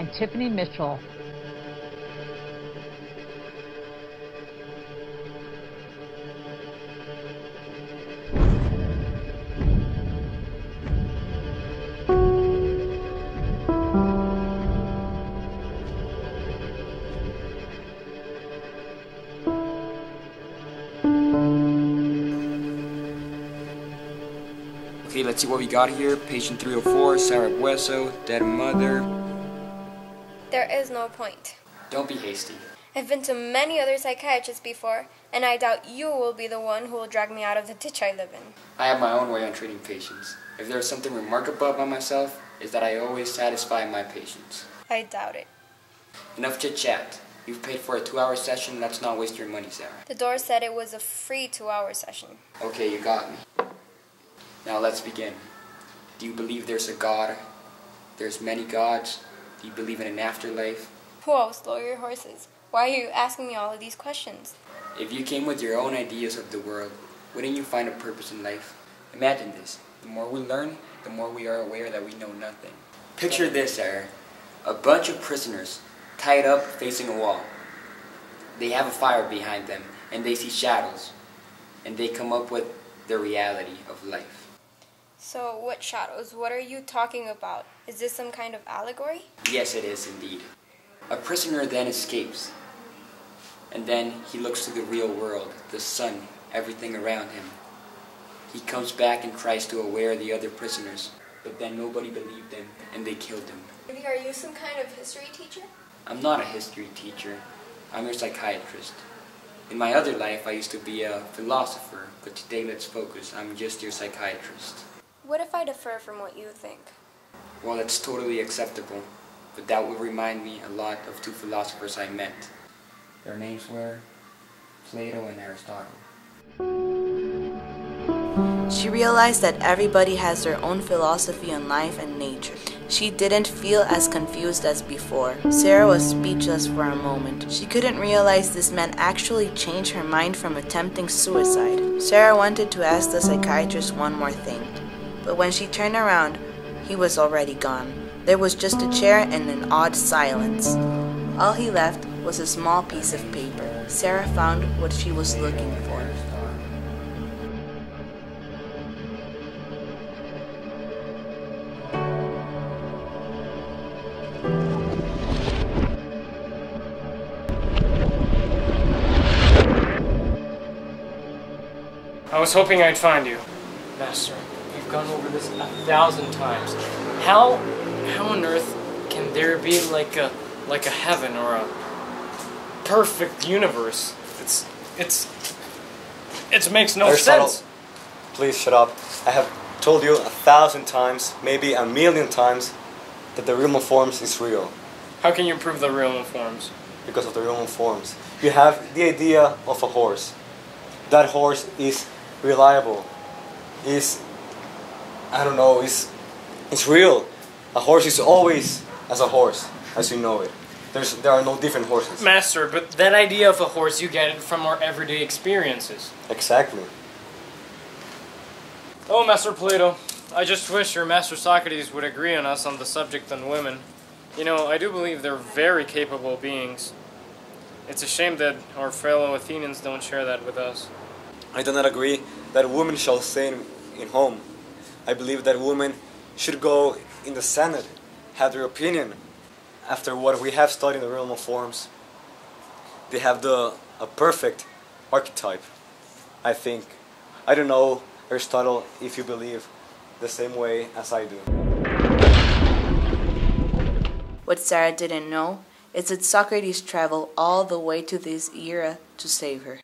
and Tiffany Mitchell. Okay, let's see what we got here. Patient 304, Sara, dead mother. There is no point. Don't be hasty. I've been to many other psychiatrists before, and I doubt you will be the one who will drag me out of the ditch I live in. I have my own way on treating patients. If there's something remarkable about myself, is that I always satisfy my patients. I doubt it. Enough chit-chat. You've paid for a 2-hour session. Let's not waste your money, Sara. The door said it was a free 2-hour session. Okay, you got me. Now let's begin. Do you believe there's a God? There's many gods? Do you believe in an afterlife? Whoa, slow your horses. Why are you asking me all of these questions? If you came with your own ideas of the world, wouldn't you find a purpose in life? Imagine this. The more we learn, the more we are aware that we know nothing. Picture this, Sara. A bunch of prisoners tied up facing a wall. They have a fire behind them, and they see shadows, and they come up with the reality of life. So, what shadows? What are you talking about? Is this some kind of allegory? Yes, it is indeed. A prisoner then escapes, and then he looks to the real world, the sun, everything around him. He comes back and tries to aware the other prisoners, but then nobody believed him, and they killed him. Are you some kind of history teacher? I'm not a history teacher. I'm your psychiatrist. In my other life, I used to be a philosopher, but today let's focus. I'm just your psychiatrist. What if I differ from what you think? Well, that's totally acceptable, but that will remind me a lot of 2 philosophers I met. Their names were Plato and Aristotle. She realized that everybody has their own philosophy on life and nature. She didn't feel as confused as before. Sara was speechless for a moment. She couldn't realize this man actually changed her mind from attempting suicide. Sara wanted to ask the psychiatrist one more thing, but when she turned around, he was already gone. There was just a chair and an odd silence. All he left was a small piece of paper. Sara found what she was looking for. I was hoping I'd find you. Master, we've gone over this 1,000 times. How on earth can there be like a heaven or a perfect universe? It makes no Aristotle, sense. Please shut up. I have told you 1,000 times, maybe 1,000,000 times, that the realm of forms is real. How can you prove the realm of forms? Because of the realm of forms. You have the idea of a horse. That horse is reliable. Is real. A horse is always as a horse, as you know it. There are no different horses. Master, but that idea of a horse, you get it from our everyday experiences. Exactly. Oh, Master Plato, I just wish your Master Socrates would agree on us on the subject on women. You know, I do believe they're very capable beings. It's a shame that our fellow Athenians don't share that with us. I do not agree that women shall stay in home. I believe that women should go in the Senate, have their opinion. After what we have studied in the realm of forms, they have a perfect archetype, I think. I don't know, Aristotle, if you believe the same way as I do. What Sara didn't know is that Socrates traveled all the way to this era to save her.